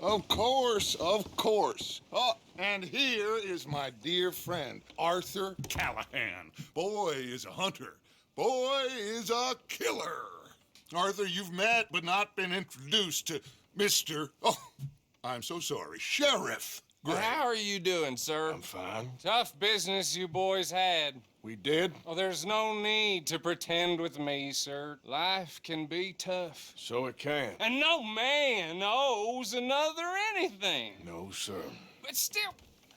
Of course, of course. Oh, and here is my dear friend, Arthur Callahan. Boy is a hunter. Boy is a killer. Arthur, you've met but not been introduced to Mr. Oh, I'm so sorry, Sheriff Gray. How are you doing, sir? I'm fine. Tough business you boys had. We did? Oh, there's no need to pretend with me, sir. Life can be tough. So it can. And no man owes another anything. No, sir. But still,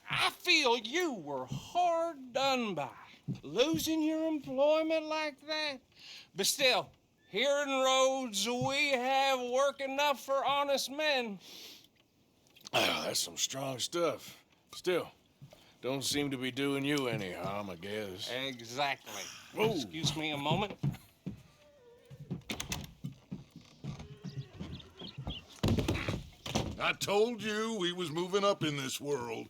I feel you were hard done by. Losing your employment like that. But still, here in Rhodes, we have work enough for honest men. Oh, that's some strong stuff. Still, don't seem to be doing you any harm, I guess. Exactly. Whoa. Excuse me a moment. I told you we was moving up in this world.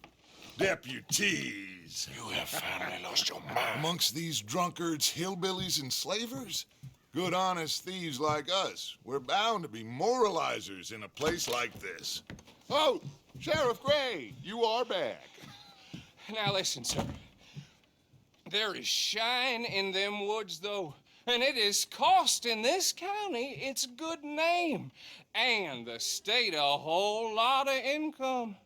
Deputies. You have finally lost your mind. Amongst these drunkards, hillbillies, and slavers? Good, honest thieves like us. We're bound to be moralizers in a place like this. Oh, Sheriff Gray, you are back. Now listen, sir. There is shine in them woods, though, and it is costing this county its good name and the state a whole lot of income.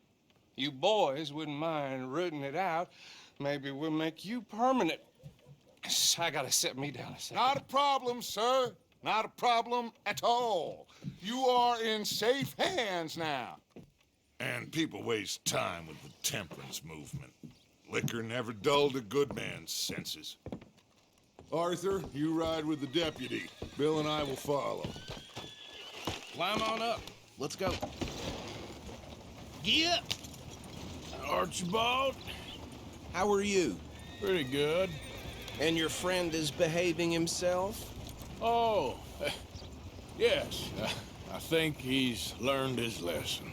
You boys wouldn't mind rooting it out. Maybe we'll make you permanent. I gotta sit me down a second. Not a problem, sir. Not a problem at all. You are in safe hands now. And people waste time with the temperance movement. Liquor never dulled a good man's senses. Arthur, you ride with the deputy. Bill and I will follow. Climb on up. Let's go. Yeah. Archibald? How are you? Pretty good. And your friend is behaving himself? Oh, yes. I think he's learned his lesson.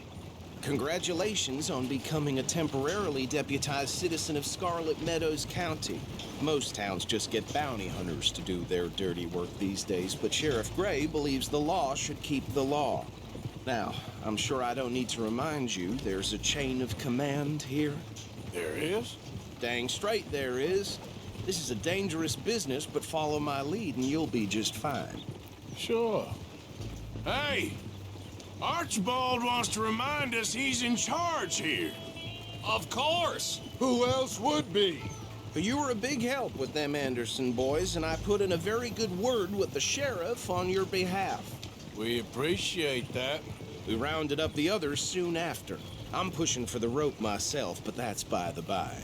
Congratulations on becoming a temporarily deputized citizen of Scarlet Meadows County. Most towns just get bounty hunters to do their dirty work these days, but Sheriff Gray believes the law should keep the law. Now, I'm sure I don't need to remind you there's a chain of command here. There is? Dang straight there is. This is a dangerous business, but follow my lead and you'll be just fine. Sure. Hey! Archibald wants to remind us he's in charge here. Of course. Who else would be? You were a big help with them Anderson boys, and I put in a very good word with the sheriff on your behalf. We appreciate that. We rounded up the others soon after. I'm pushing for the rope myself, but that's by the by.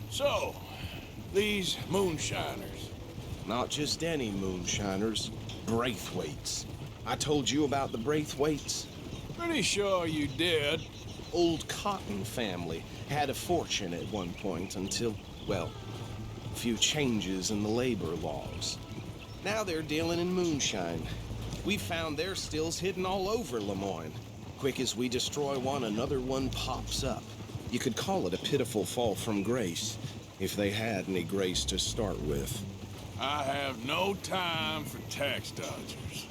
So, these moonshiners. Not just any moonshiners, Braithwaites. I told you about the Braithwaites? Pretty sure you did. Old Cotton family had a fortune at one point until, well, a few changes in the labor laws. Now they're dealing in moonshine. We found their stills hidden all over Lemoyne. Quick as we destroy one, another one pops up. You could call it a pitiful fall from grace, if they had any grace to start with. I have no time for tax dodgers.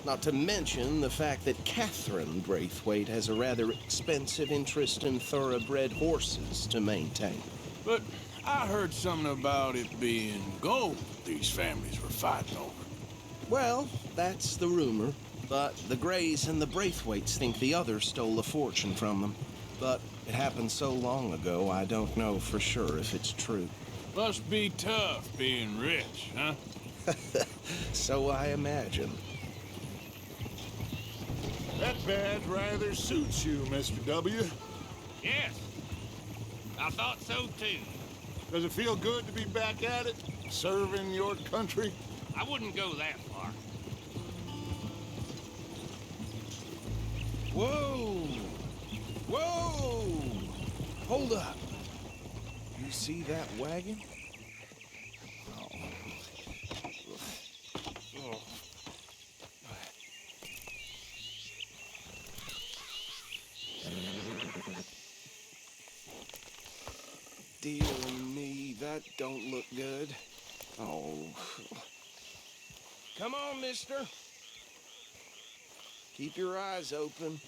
Not to mention the fact that Catherine Braithwaite has a rather expensive interest in thoroughbred horses to maintain. But I heard something about it being gold these families were fighting over. Well, that's the rumor. But the Grays and the Braithwaites think the others stole a fortune from them. But it happened so long ago, I don't know for sure if it's true. Must be tough being rich, huh? So I imagine. That badge rather suits you, Mr. W. Yes, I thought so too. Does it feel good to be back at it, serving your country? I wouldn't go that far. Whoa! Whoa! Hold up. You see that wagon? Dear me, that don't look good. Oh. Come on, mister. Keep your eyes open.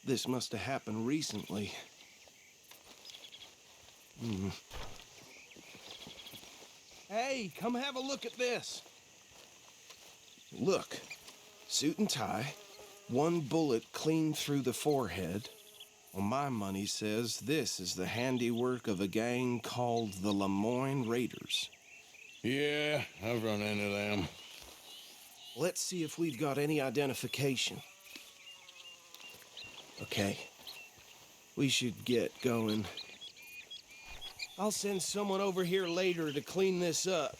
This must have happened recently. Hey, come have a look at this. Look, suit and tie, one bullet clean through the forehead. Well, my money says this is the handiwork of a gang called the Lemoyne Raiders. Yeah, I've run into them. Let's see if we've got any identification. Okay, we should get going. I'll send someone over here later to clean this up.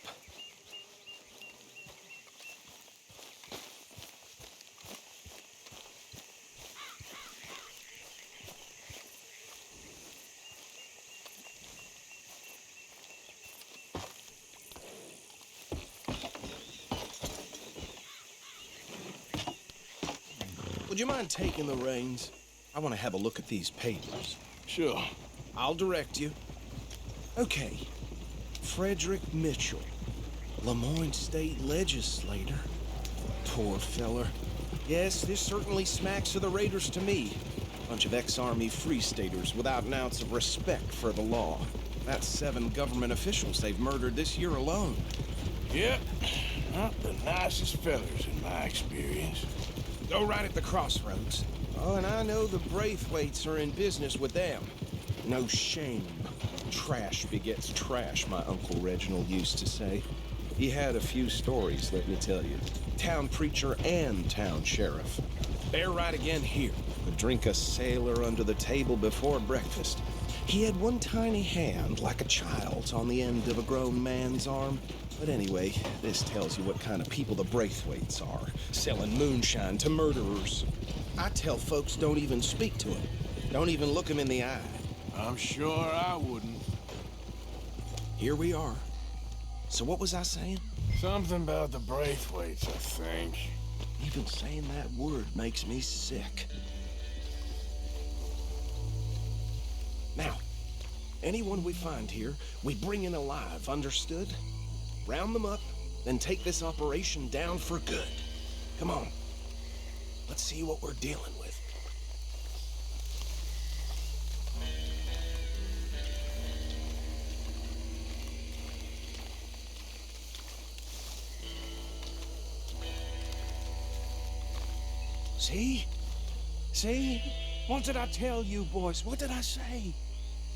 Would you mind taking the reins? I want to have a look at these papers. Sure. I'll direct you. Okay. Frederick Mitchell, Lemoyne State Legislator. Poor feller. Yes, this certainly smacks of the Raiders to me. Bunch of ex-Army Free Staters without an ounce of respect for the law. That's 7 government officials they've murdered this year alone. Yep. Not the nicest fellers in my experience. Go right at the crossroads. Oh, and I know the Braithwaites are in business with them. No shame. Trash begets trash, my Uncle Reginald used to say. He had a few stories, let me tell you. Town preacher and town sheriff. Bear right again here. Could drink a sailor under the table before breakfast. He had one tiny hand, like a child's, on the end of a grown man's arm. But anyway, this tells you what kind of people the Braithwaites are, selling moonshine to murderers. I tell folks don't even speak to him. Don't even look him in the eye. I'm sure I wouldn't. Here we are. So what was I saying? Something about the Braithwaites, I think. Even saying that word makes me sick. Now, anyone we find here, we bring in alive, understood? Round them up, then take this operation down for good. Come on. Let's see what we're dealing with. See? See? What did I tell you, boys? What did I say?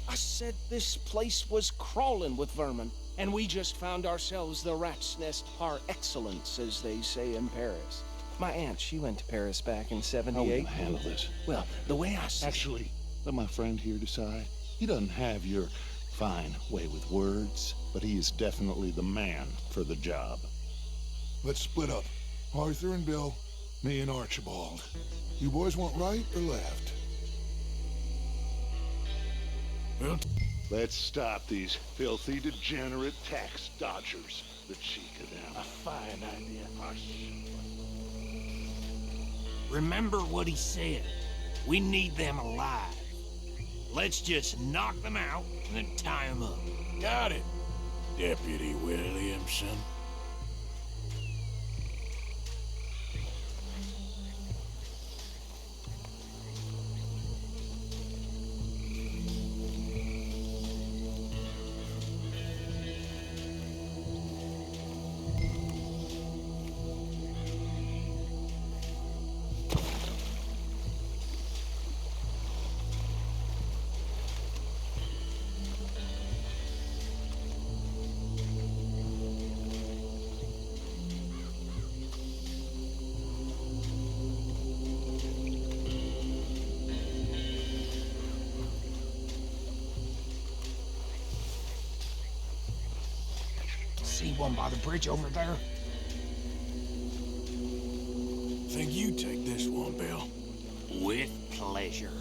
I said this place was crawling with vermin, and we just found ourselves the rat's nest par excellence, as they say in Paris. My aunt, she went to Paris back in '78. How are we gonna handle this? Well, the way I see Actually, let my friend here decide. He doesn't have your fine way with words, but he is definitely the man for the job. Let's split up. Arthur and Bill, me and Archibald. You boys want right or left? Well, Let's stop these filthy, degenerate tax dodgers. The cheek of them. a fine idea. Remember what he said. We need them alive. Let's just knock them out and then tie them up. Got it, Deputy Williamson. See one by the bridge over there? Think you take this one, Bill. With pleasure.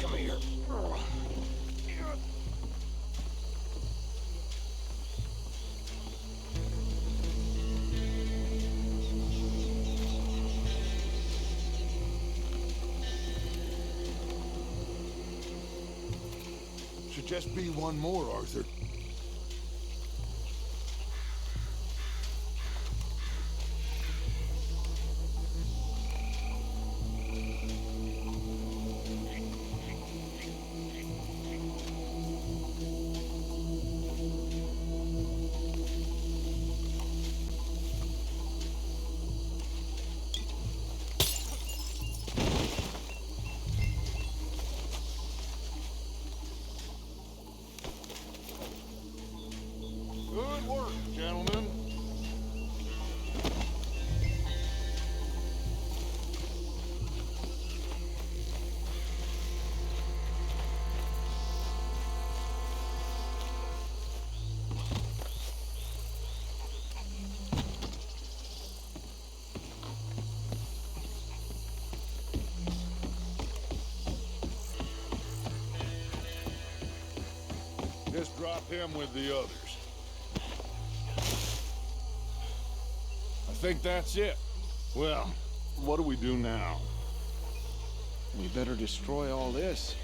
Come here. Just be one more, Arthur. Good work, gentlemen. Just drop him with the others. I think that's it. Well, what do we do now? We better destroy all this.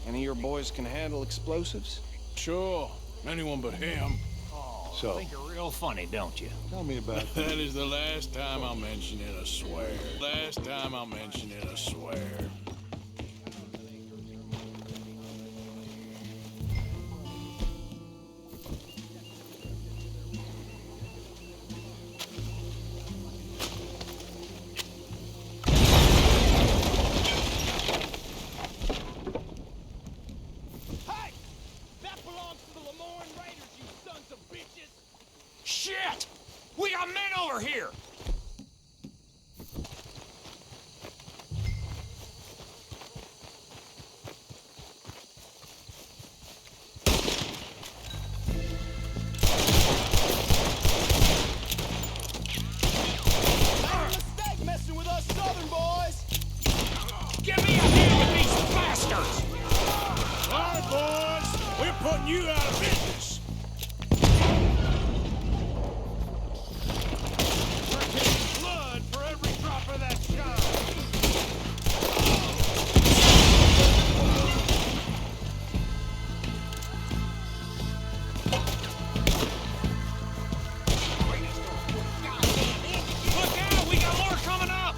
Any of your boys can handle explosives? Sure. Anyone but him. Oh, So- think you're real funny, don't you? Tell me about That is the last time I'll mention it, I swear. Last time I'll mention it, I swear. Shit! We got men over here! Mistake messing with us Southern boys! Give me a hand with these bastards! All right, boys. We're putting you out of business. We're taking blood for every drop of that shine. Look out! We got more coming up!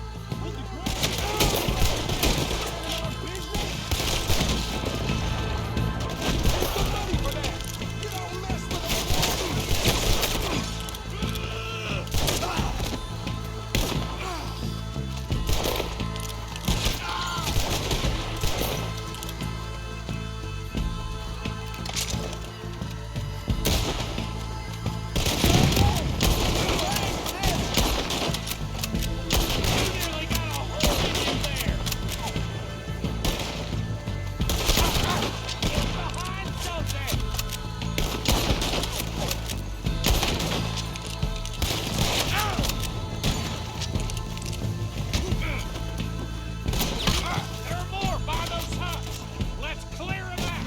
Nearly got a hole in there! Get behind something! There are more by those huts! Let's clear them out!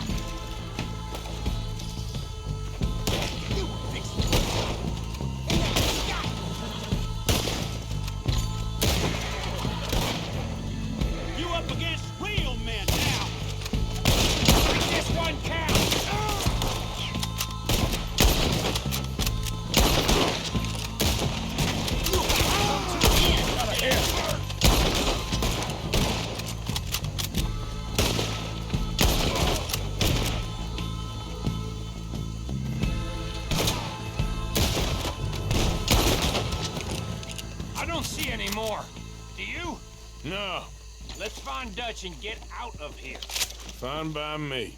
You up against real men now! Make this one count! I don't see any more. Do you? No, Let's find Dutch and get out of here. fine by me.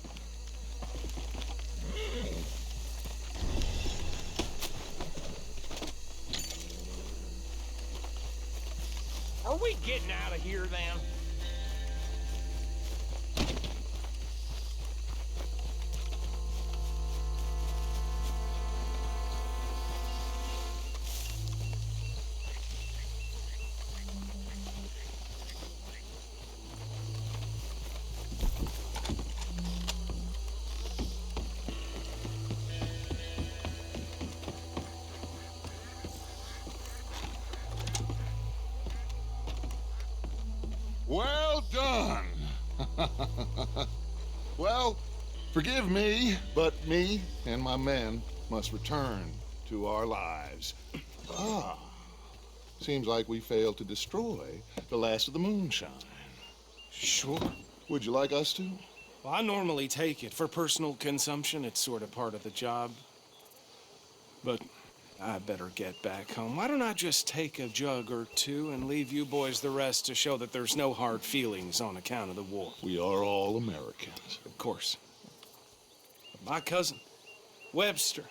Are we getting out of here then? Well done. Well, Forgive me, but me and my men must return to our lives. Ah, seems like we failed to destroy the last of the moonshine. Sure. Would you like us to? Well, I normally take it. For personal consumption, it's sort of part of the job. But I better get back home. Why don't I just take a jug or two and leave you boys the rest to show that there's no hard feelings on account of the war? We are all Americans. Of course. My cousin, Webster,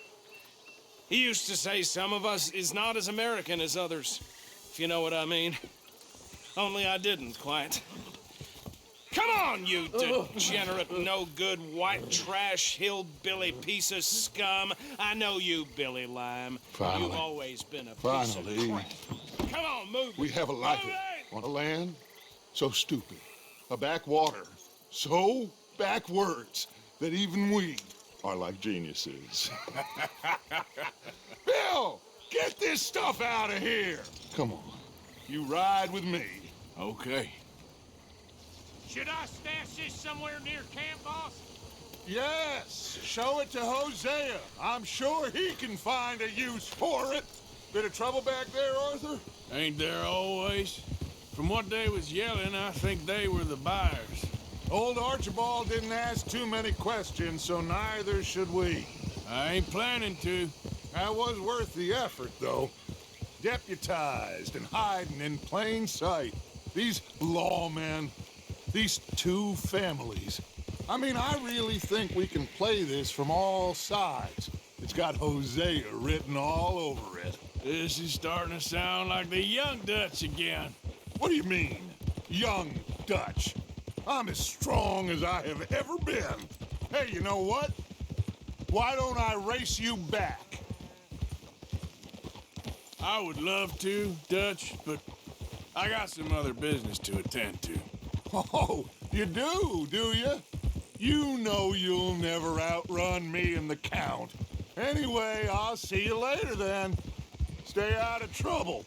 he used to say some of us is not as American as others, if you know what I mean. Only I didn't quite. Come on, you degenerate, no-good, white trash, hillbilly piece of scum. I know you, Billy Lime. Finally. You've always been a piece Finally. of crap. Come on, move. We have a life Move it! on a land so stupid, a backwater so backwards that even we are like geniuses. Bill, get this stuff out of here. Come on, you ride with me. Okay. Should I stash this somewhere near camp, boss? Yes, show it to Hosea. I'm sure he can find a use for it. Bit of trouble back there, Arthur? Ain't there always? From what they was yelling, I think they were the buyers. Old Archibald didn't ask too many questions, so neither should we. I ain't planning to. That was worth the effort, though. Deputized and hiding in plain sight. These lawmen, these two families. I mean, I really think we can play this from all sides. It's got Hosea written all over it. This is starting to sound like the Young Dutch again. What do you mean, young Dutch? I'm as strong as I have ever been. Hey, you know what? Why don't I race you back? I would love to, Dutch, but I got some other business to attend to. Oh, you do you? You know you'll never outrun me and the Count. Anyway, I'll see you later then. Stay out of trouble.